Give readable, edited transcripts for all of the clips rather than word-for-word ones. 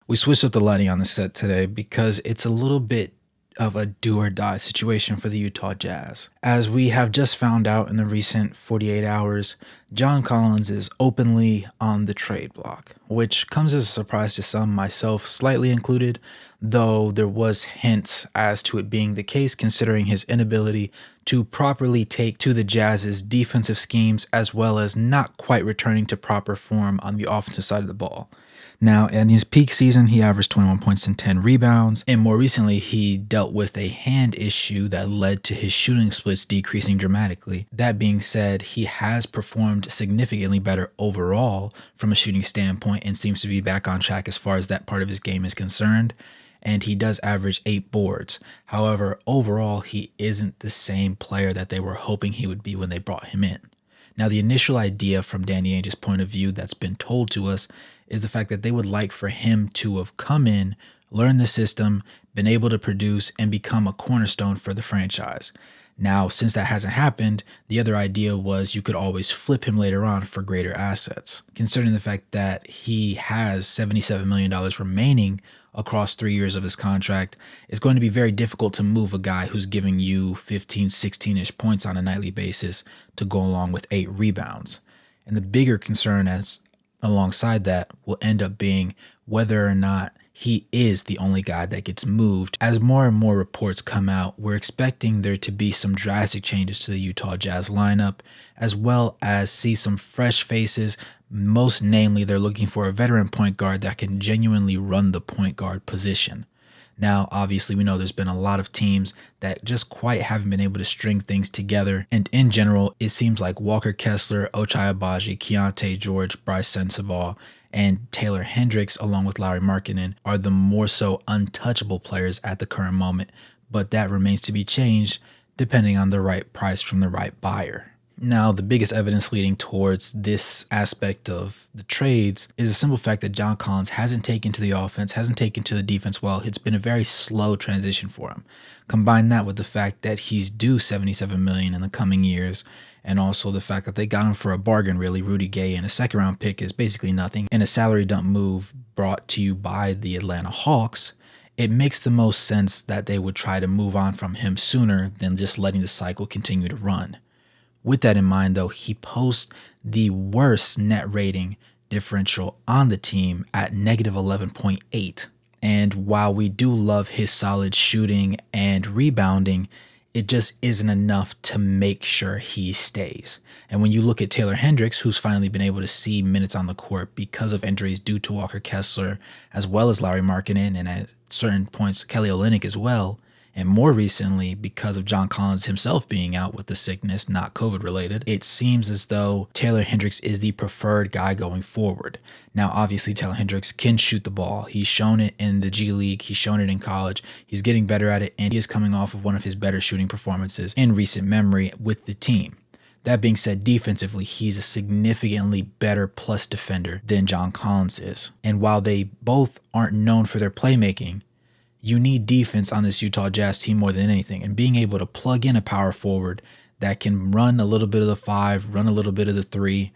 We switched up the lighting on the set today because it's a little bit of a do or die situation for the Utah Jazz. As we have just found out in the recent 48 hours, John Collins is openly on the trade block, which comes as a surprise to some, myself slightly included, though there was hints as to it being the case considering his inability to properly take to the Jazz's defensive schemes as well as not quite returning to proper form on the offensive side of the ball. Now, in his peak season, he averaged 21 points and 10 rebounds, and more recently, he dealt with a hand issue that led to his shooting splits decreasing dramatically. That being said, he has performed significantly better overall from a shooting standpoint and seems to be back on track as far as that part of his game is concerned. And he does average 8 boards. However, overall, he isn't the same player that they were hoping he would be when they brought him in. Now, the initial idea from Danny Ainge's point of view that's been told to us is the fact that they would like for him to have come in, learned the system, been able to produce, and become a cornerstone for the franchise. Now, since that hasn't happened, the other idea was you could always flip him later on for greater assets. Considering the fact that he has $77 million remaining across 3 years of his contract, it's going to be very difficult to move a guy who's giving you 15, 16-ish points on a nightly basis to go along with 8 rebounds. And the bigger concern alongside that will end up being whether or not he is the only guy that gets moved. As more and more reports come out, we're expecting there to be some drastic changes to the Utah Jazz lineup, as well as see some fresh faces. Most namely, they're looking for a veteran point guard that can genuinely run the point guard position. Now, obviously, we know there's been a lot of teams that just quite haven't been able to string things together. And in general, it seems like Walker Kessler, Ochai Agbaji, Keontae George, Bryce Sensabaugh, and Taylor Hendricks, along with Lauri Markkanen, are the more so untouchable players at the current moment. But that remains to be changed depending on the right price from the right buyer. Now, the biggest evidence leading towards this aspect of the trades is the simple fact that John Collins hasn't taken to the offense, hasn't taken to the defense well. It's been a very slow transition for him. Combine that with the fact that he's due $77 million in the coming years, and also the fact that they got him for a bargain, really. Rudy Gay and a second-round pick is basically nothing, and a salary dump move brought to you by the Atlanta Hawks. It makes the most sense that they would try to move on from him sooner than just letting the cycle continue to run. With that in mind, though, he posts the worst net rating differential on the team at negative 11.8. And while we do love his solid shooting and rebounding, it just isn't enough to make sure he stays. And when you look at Taylor Hendricks, who's finally been able to see minutes on the court because of injuries due to Walker Kessler, as well as Lauri Markkanen, and at certain points Kelly Olynyk as well, and more recently, because of John Collins himself being out with the sickness, not COVID related, it seems as though Taylor Hendricks is the preferred guy going forward. Now, obviously, Taylor Hendricks can shoot the ball. He's shown it in the G League. He's shown it in college. He's getting better at it, and he is coming off of one of his better shooting performances in recent memory with the team. That being said, defensively, he's a significantly better plus defender than John Collins is. And while they both aren't known for their playmaking, you need defense on this Utah Jazz team more than anything, and being able to plug in a power forward that can run a little bit of the 5, run a little bit of the 3,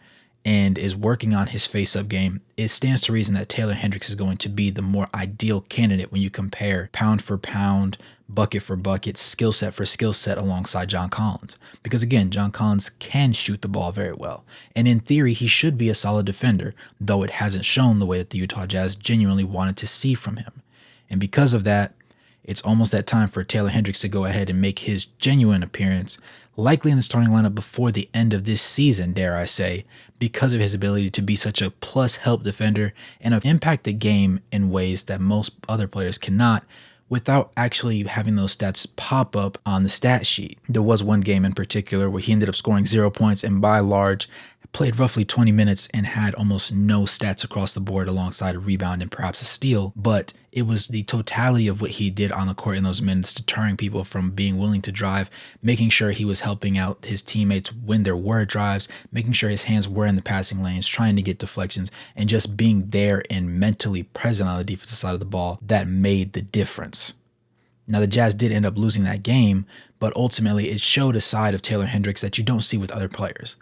and is working on his face-up game, it stands to reason that Taylor Hendricks is going to be the more ideal candidate when you compare pound for pound, bucket for bucket, skill set for skill set alongside John Collins. Because again, John Collins can shoot the ball very well, and in theory, he should be a solid defender, though it hasn't shown the way that the Utah Jazz genuinely wanted to see from him. And because of that, it's almost that time for Taylor Hendricks to go ahead and make his genuine appearance, likely in the starting lineup before the end of this season, dare I say, because of his ability to be such a plus help defender and impact the game in ways that most other players cannot, without actually having those stats pop up on the stat sheet. There was one game in particular where he ended up scoring 0 points and by large played roughly 20 minutes and had almost no stats across the board alongside a rebound and perhaps a steal. But it was the totality of what he did on the court in those minutes, deterring people from being willing to drive, making sure he was helping out his teammates when there were drives, making sure his hands were in the passing lanes, trying to get deflections, and just being there and mentally present on the defensive side of the ball that made the difference. Now, the Jazz did end up losing that game, but ultimately it showed a side of Taylor Hendricks that you don't see with other players.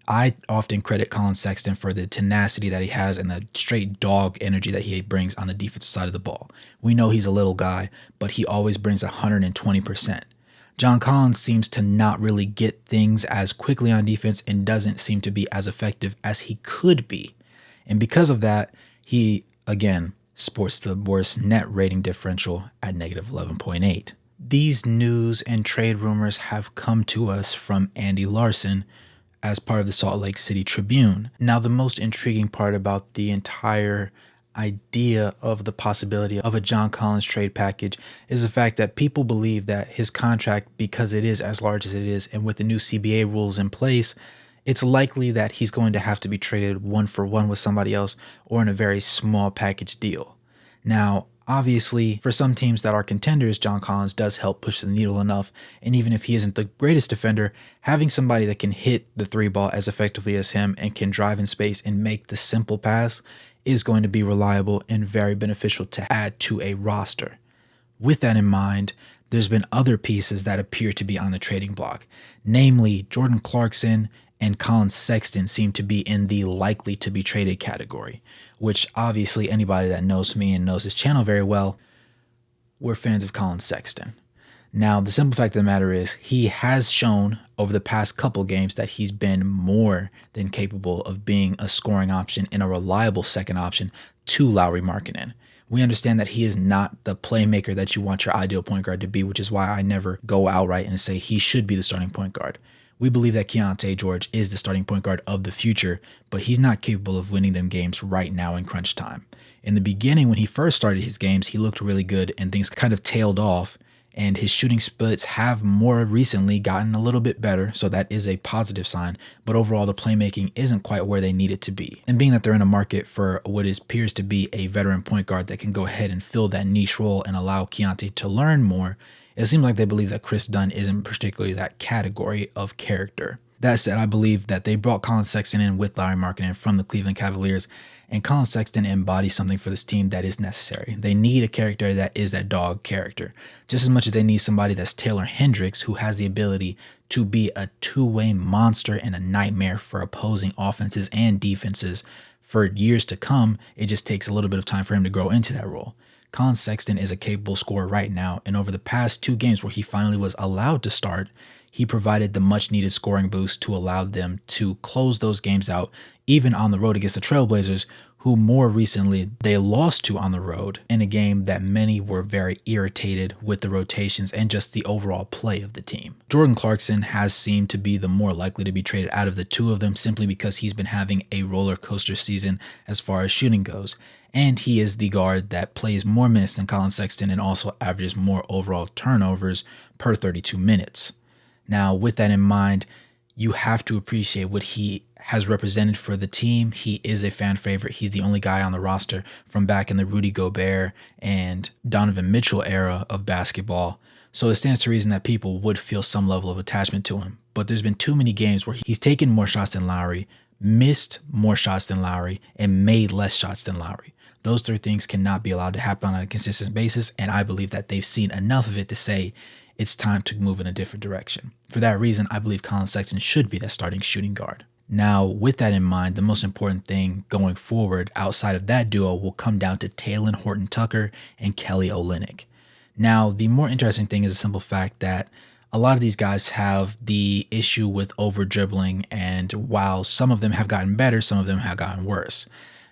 I often credit Colin Sexton for the tenacity that he has and the straight dog energy that he brings on the defensive side of the ball. We know he's a little guy, but he always brings 120%. John Collins seems to not really get things as quickly on defense and doesn't seem to be as effective as he could be. And because of that, he, again, sports the worst net rating differential at negative 11.8. These news and trade rumors have come to us from Andy Larson as part of the Salt Lake City Tribune. Now, the most intriguing part about the entire idea of the possibility of a John Collins trade package is the fact that people believe that his contract, because it is as large as it is, and with the new CBA rules in place, it's likely that he's going to have to be traded 1-for-1 with somebody else or in a very small package deal. Now, obviously, for some teams that are contenders, John Collins does help push the needle enough, and even if he isn't the greatest defender, having somebody that can hit the three ball as effectively as him and can drive in space and make the simple pass is going to be reliable and very beneficial to add to a roster. With that in mind, there's been other pieces that appear to be on the trading block, namely Jordan Clarkson and Colin Sexton seem to be in the likely to be traded category, which obviously anybody that knows me and knows this channel very well, we're fans of Colin Sexton. Now, the simple fact of the matter is he has shown over the past couple games that he's been more than capable of being a scoring option and a reliable second option to Lauri Markkanen. We understand that he is not the playmaker that you want your ideal point guard to be, which is why I never go outright and say he should be the starting point guard. We believe that Keyonte George is the starting point guard of the future, but he's not capable of winning them games right now in crunch time. In the beginning, when he first started his games, he looked really good and things kind of tailed off, and his shooting splits have more recently gotten a little bit better, so that is a positive sign, but overall the playmaking isn't quite where they need it to be. And being that they're in a market for what appears to be a veteran point guard that can go ahead and fill that niche role and allow Keyonte to learn more, it seems like they believe that Chris Dunn isn't particularly that category of character. That said, I believe that they brought Colin Sexton in with Lauri Markkanen from the Cleveland Cavaliers, and Colin Sexton embodies something for this team that is necessary. They need a character that is that dog character, just as much as they need somebody that's Taylor Hendricks, who has the ability to be a two-way monster and a nightmare for opposing offenses and defenses for years to come. It just takes a little bit of time for him to grow into that role. Colin Sexton is a capable scorer right now, and over the past 2 games where he finally was allowed to start, he provided the much-needed scoring boost to allow them to close those games out, even on the road against the Trailblazers, who more recently they lost to on the road in a game that many were very irritated with the rotations and just the overall play of the team. Jordan Clarkson has seemed to be the more likely to be traded out of the two of them simply because he's been having a roller coaster season as far as shooting goes. And he is the guard that plays more minutes than Colin Sexton and also averages more overall turnovers per 32 minutes. Now, with that in mind, you have to appreciate what he has represented for the team. He is a fan favorite. He's the only guy on the roster from back in the Rudy Gobert and Donovan Mitchell era of basketball. So it stands to reason that people would feel some level of attachment to him. But there's been too many games where he's taken more shots than Lauri, missed more shots than Lauri, and made less shots than Lauri. Those 3 things cannot be allowed to happen on a consistent basis, and I believe that they've seen enough of it to say it's time to move in a different direction. For that reason, I believe Colin Sexton should be that starting shooting guard. Now, with that in mind, the most important thing going forward outside of that duo will come down to Talen Horton-Tucker and Kelly Olynyk. Now, the more interesting thing is the simple fact that a lot of these guys have the issue with over-dribbling, and while some of them have gotten better, some of them have gotten worse.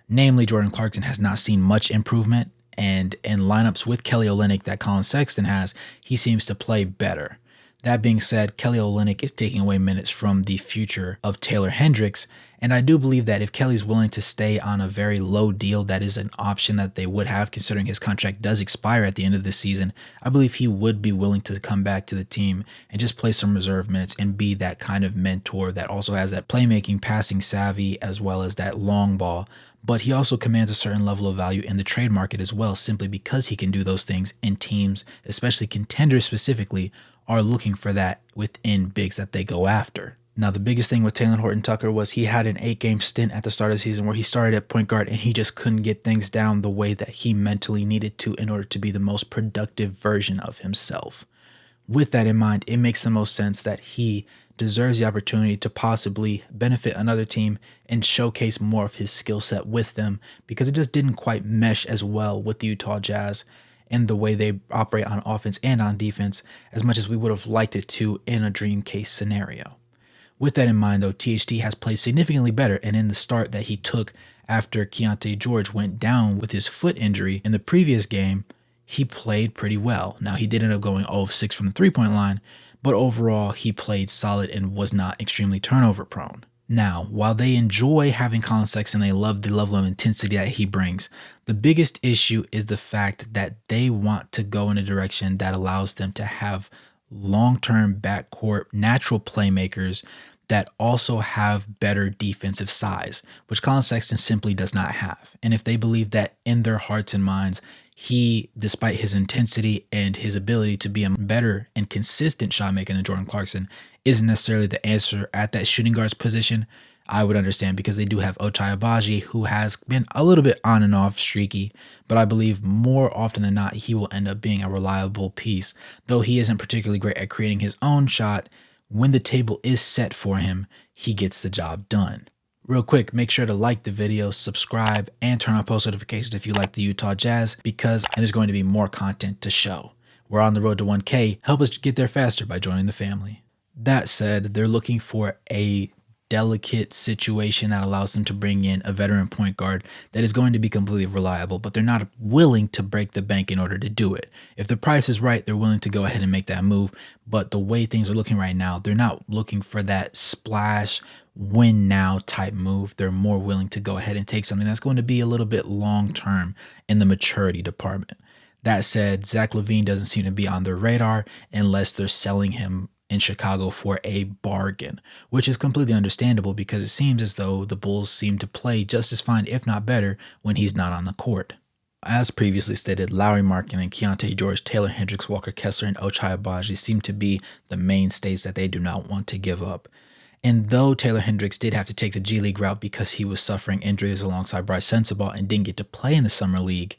Namely, Jordan Clarkson has not seen much improvement, and in lineups with Kelly Olynyk that Colin Sexton has, he seems to play better. That being said, Kelly Olynyk is taking away minutes from the future of Taylor Hendricks, and I do believe that if Kelly's willing to stay on a very low deal, that is an option that they would have considering his contract does expire at the end of this season. I believe he would be willing to come back to the team and just play some reserve minutes and be that kind of mentor that also has that playmaking, passing savvy, as well as that long ball. But he also commands a certain level of value in the trade market as well, simply because he can do those things, and teams, especially contenders specifically, are looking for that within bigs that they go after. Now, the biggest thing with Talen Horton-Tucker was he had an 8-game stint at the start of the season where he started at point guard and he just couldn't get things down the way that he mentally needed to in order to be the most productive version of himself. With that in mind, it makes the most sense that he deserves the opportunity to possibly benefit another team and showcase more of his skill set with them, because it just didn't quite mesh as well with the Utah Jazz and the way they operate on offense and on defense as much as we would have liked it to in a dream case scenario. With that in mind, though, THT has played significantly better, and in the start that he took after Keontae George went down with his foot injury in the previous game, he played pretty well. Now, he did end up going 0 of 6 from the three-point line, but overall, he played solid and was not extremely turnover prone. Now, while they enjoy having Colin Sexton, they love the level of intensity that he brings, the biggest issue is the fact that they want to go in a direction that allows them to have long-term backcourt natural playmakers that also have better defensive size, which Colin Sexton simply does not have. And if they believe that in their hearts and minds, he, despite his intensity and his ability to be a better and consistent shot maker than Jordan Clarkson, isn't necessarily the answer at that shooting guard's position, I would understand, because they do have Ochai Agbaji, who has been a little bit on and off streaky, but I believe more often than not, he will end up being a reliable piece. Though he isn't particularly great at creating his own shot, when the table is set for him, he gets the job done. Real quick, make sure to like the video, subscribe, and turn on post notifications if you like the Utah Jazz, because there's going to be more content to show. We're on the road to 1K. Help us get there faster by joining the family. That said, they're looking for a delicate situation that allows them to bring in a veteran point guard that is going to be completely reliable, but they're not willing to break the bank in order to do it. If the price is right, they're willing to go ahead and make that move, but the way things are looking right now, they're not looking for that splash, win now type move. They're more willing to go ahead and take something that's going to be a little bit long term in the maturity department. That said, Zach LaVine doesn't seem to be on their radar unless they're selling him in Chicago for a bargain, which is completely understandable because it seems as though the Bulls seem to play just as fine, if not better, when he's not on the court. As previously stated, Lauri Markkanen, Keontae George, Taylor Hendricks, Walker Kessler, and Ochai Agbaji seem to be the mainstays that they do not want to give up. And though Taylor Hendricks did have to take the G League route because he was suffering injuries alongside Bryce Sensabaugh and didn't get to play in the Summer League,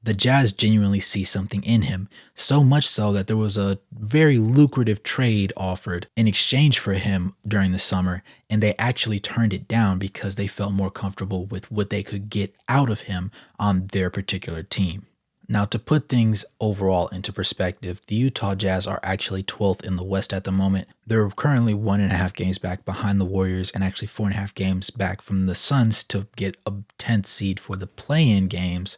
the Jazz genuinely see something in him, so much so that there was a very lucrative trade offered in exchange for him during the summer, and they actually turned it down because they felt more comfortable with what they could get out of him on their particular team. Now, to put things overall into perspective, the Utah Jazz are actually 12th in the West at the moment. They're currently 1.5 games back behind the Warriors and actually 4.5 games back from the Suns to get a 10th seed for the play-in games.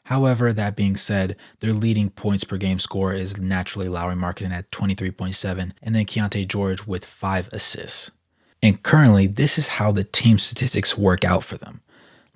However, that being said, their leading points per game scorer is naturally Lauri Markkanen at 23.7, and then Keontae George with 5 assists. And currently, this is how the team statistics work out for them.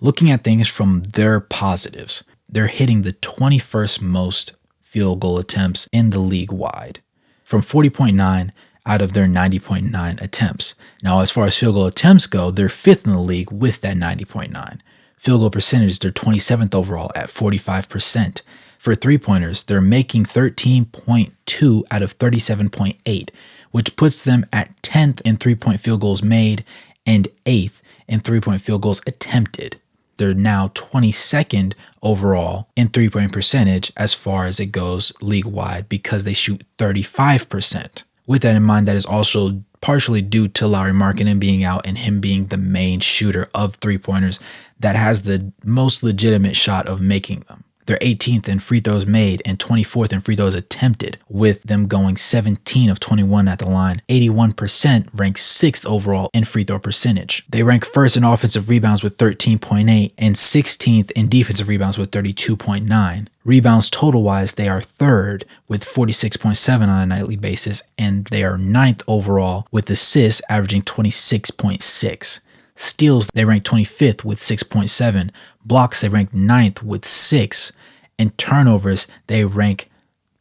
Looking at things from their positives, they're hitting the 21st most field goal attempts in the league wide, from 40.9 out of their 90.9 attempts. Now, as far as field goal attempts go, they're 5th in the league with that 90.9. Field goal percentage, they're 27th overall at 45%. For three-pointers, they're making 13.2 out of 37.8, which puts them at 10th in three-point field goals made and 8th in three-point field goals attempted. They're now 22nd overall in three-point percentage as far as it goes league-wide because they shoot 35%. With that in mind, that is also partially due to Lauri Markkanen being out and him being the main shooter of three-pointers that has the most legitimate shot of making them. They're 18th in free throws made and 24th in free throws attempted, with them going 17 of 21 at the line. 81% rank 6th overall in free throw percentage. They rank 1st in offensive rebounds with 13.8 and 16th in defensive rebounds with 32.9. Rebounds total-wise, they are 3rd with 46.7 on a nightly basis, and they are 9th overall with assists averaging 26.6. Steals, they rank 25th with 6.7. Blocks, they rank 9th with 6. And turnovers, they rank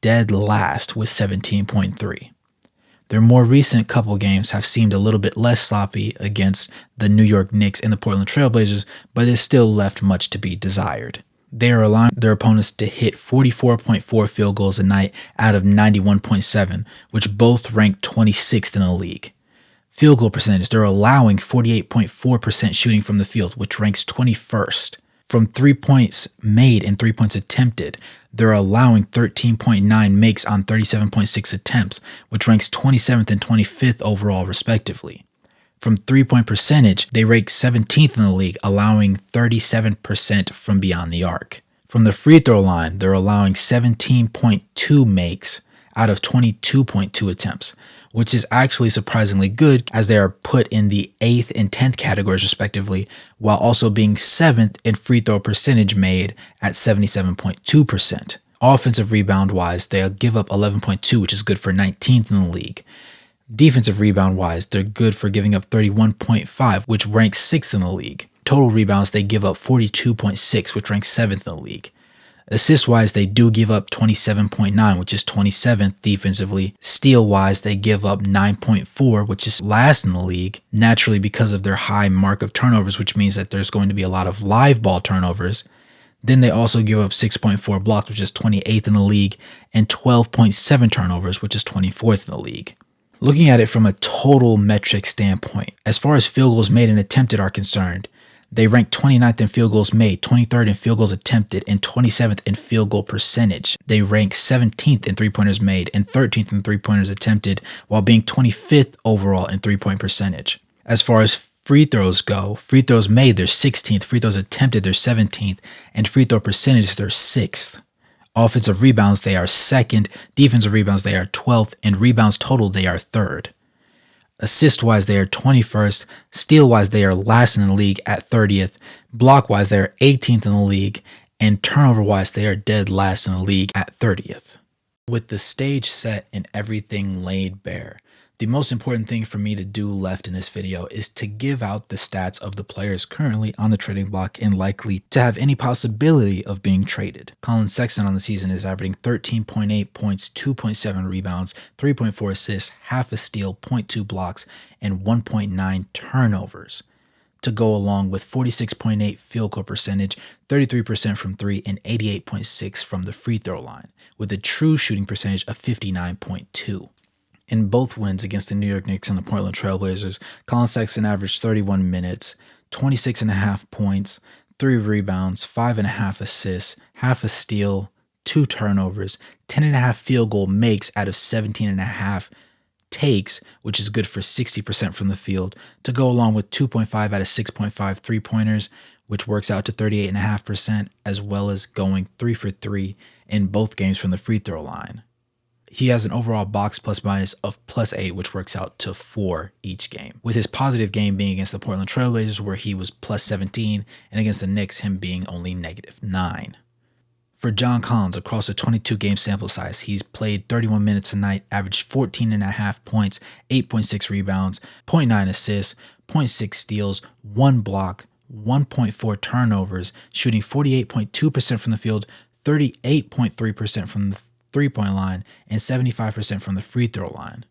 dead last with 17.3. Their more recent couple games have seemed a little bit less sloppy against the New York Knicks and the Portland Trail Blazers, but it still left much to be desired. They are allowing their opponents to hit 44.4 field goals a night out of 91.7, which both rank 26th in the league. Field goal percentage, they're allowing 48.4% shooting from the field, which ranks 21st. From 3 points made and 3 points attempted, they're allowing 13.9 makes on 37.6 attempts, which ranks 27th and 25th overall, respectively. From 3-point percentage, they rank 17th in the league, allowing 37% from beyond the arc. From the free throw line, they're allowing 17.2 makes out of 22.2 attempts, which is actually surprisingly good as they are put in the 8th and 10th categories respectively, while also being 7th in free throw percentage made at 77.2%. Offensive rebound wise, they'll give up 11.2, which is good for 19th in the league. Defensive rebound wise, they're good for giving up 31.5, which ranks 6th in the league. Total rebounds, they give up 42.6, which ranks 7th in the league. Assist-wise, they do give up 27.9, which is 27th defensively. Steal-wise, they give up 9.4, which is last in the league, naturally because of their high mark of turnovers, which means that there's going to be a lot of live ball turnovers. Then they also give up 6.4 blocks, which is 28th in the league, and 12.7 turnovers, which is 24th in the league. Looking at it from a total metric standpoint, as far as field goals made and attempted are concerned, they rank 29th in field goals made, 23rd in field goals attempted, and 27th in field goal percentage. They rank 17th in three-pointers made and 13th in three-pointers attempted, while being 25th overall in three-point percentage. As far as free throws go, free throws made, they're 16th, free throws attempted, they're 17th, and free throw percentage, they're 6th. Offensive rebounds, they are 2nd, defensive rebounds, they are 12th, and rebounds total, they are 3rd. Assist-wise, they are 21st. Steal-wise, they are last in the league at 30th. Block-wise, they are 18th in the league. And turnover-wise, they are dead last in the league at 30th. With the stage set and everything laid bare, the most important thing for me to do left in this video is to give out the stats of the players currently on the trading block and likely to have any possibility of being traded. Colin Sexton on the season is averaging 13.8 points, 2.7 rebounds, 3.4 assists, half a steal, 0.2 blocks, and 1.9 turnovers, to go along with 46.8 field goal percentage, 33% from 3, and 88.6 from the free throw line, with a true shooting percentage of 59.2. In both wins against the New York Knicks and the Portland Trail Blazers, Colin Sexton averaged 31 minutes, 26.5 points, 3 rebounds, 5.5 assists, half a steal, 2 turnovers, 10.5 field goal makes out of 17.5 takes, which is good for 60% from the field, to go along with 2.5 out of 6.5 three-pointers, which works out to 38.5%, as well as going 3 for 3 in both games from the free throw line. He has an overall box plus minus of +8, which works out to 4 each game, with his positive game being against the Portland Trail Blazers, where he was +17, and against the Knicks, him being only -9. For John Collins, across a 22-game sample size, he's played 31 minutes a night, averaged 14.5 points, 8.6 rebounds, 0.9 assists, 0.6 steals, 1 block, 1.4 turnovers, shooting 48.2% from the field, 38.3% from the three-point line, and 75% from the free throw line.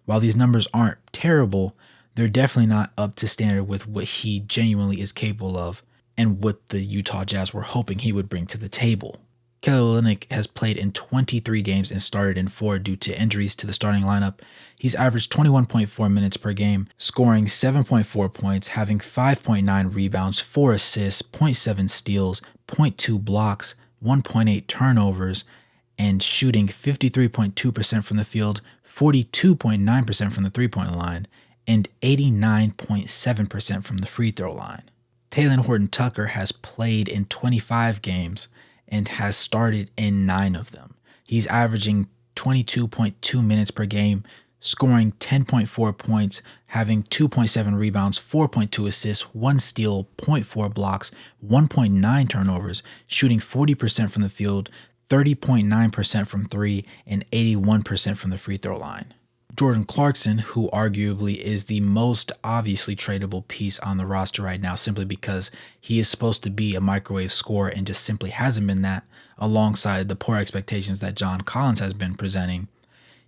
While these numbers aren't terrible, they're definitely not up to standard with what he genuinely is capable of and what the Utah Jazz were hoping he would bring to the table. Kelly Olynyk has played in 23 games and started in 4 due to injuries to the starting lineup. He's averaged 21.4 minutes per game, scoring 7.4 points, having 5.9 rebounds, 4 assists, 0.7 steals, 0.2 blocks, 1.8 turnovers, and shooting 53.2% from the field, 42.9% from the three-point line, and 89.7% from the free throw line. Taylor Horton-Tucker has played in 25 games and has started in 9 of them. He's averaging 22.2 minutes per game, scoring 10.4 points, having 2.7 rebounds, 4.2 assists, 1 steal, 0.4 blocks, 1.9 turnovers, shooting 40% from the field, 30.9% from 3, and 81% from the free throw line. Jordan Clarkson, who arguably is the most obviously tradable piece on the roster right now, simply because he is supposed to be a microwave scorer and just simply hasn't been that, alongside the poor expectations that John Collins has been presenting.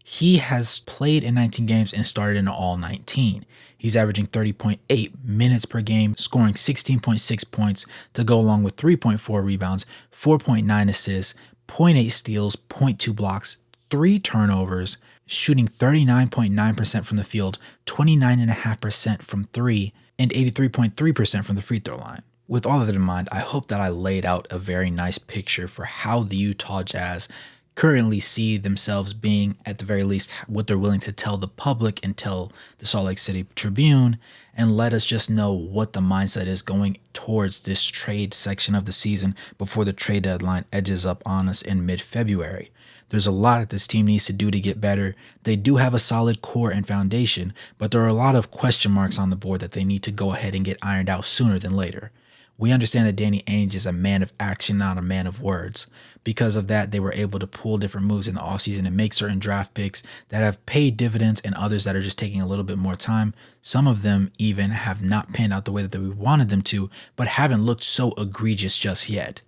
He has played in 19 games and started in all 19. He's averaging 30.8 minutes per game, scoring 16.6 points to go along with 3.4 rebounds, 4.9 assists, 0.8 steals, 0.2 blocks, 3 turnovers, shooting 39.9% from the field, 29.5% from 3, and 83.3% from the free throw line. With all of that in mind, I hope that I laid out a very nice picture for how the Utah Jazz currently see themselves being, at the very least, what they're willing to tell the public and tell the Salt Lake City Tribune, and let us just know what the mindset is going towards this trade section of the season before the trade deadline edges up on us in mid-February. There's a lot that this team needs to do to get better. They do have a solid core and foundation, but there are a lot of question marks on the board that they need to go ahead and get ironed out sooner than later. We understand that Danny Ainge is a man of action, not a man of words. Because of that, they were able to pull different moves in the offseason and make certain draft picks that have paid dividends and others that are just taking a little bit more time. Some of them even have not panned out the way that we wanted them to, but haven't looked so egregious just yet.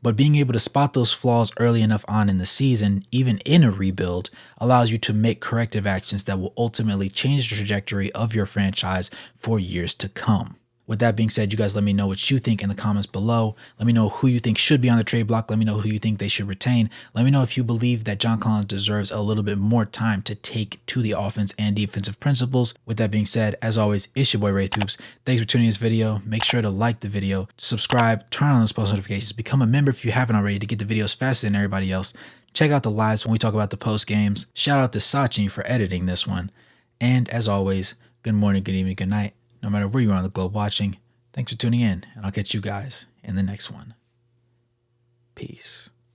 But being able to spot those flaws early enough on in the season, even in a rebuild, allows you to make corrective actions that will ultimately change the trajectory of your franchise for years to come. With that being said, you guys let me know what you think in the comments below. Let me know who you think should be on the trade block. Let me know who you think they should retain. Let me know if you believe that John Collins deserves a little bit more time to take to the offense and defensive principles. With that being said, as always, it's your boy Ray Thoops. Thanks for tuning in this video. Make sure to like the video, subscribe, turn on those post notifications, become a member if you haven't already to get the videos faster than everybody else. Check out the lives when we talk about the post games. Shout out to Sachi for editing this one. And as always, good morning, good evening, good night. No matter where you are on the globe watching, thanks for tuning in, and I'll catch you guys in the next one. Peace.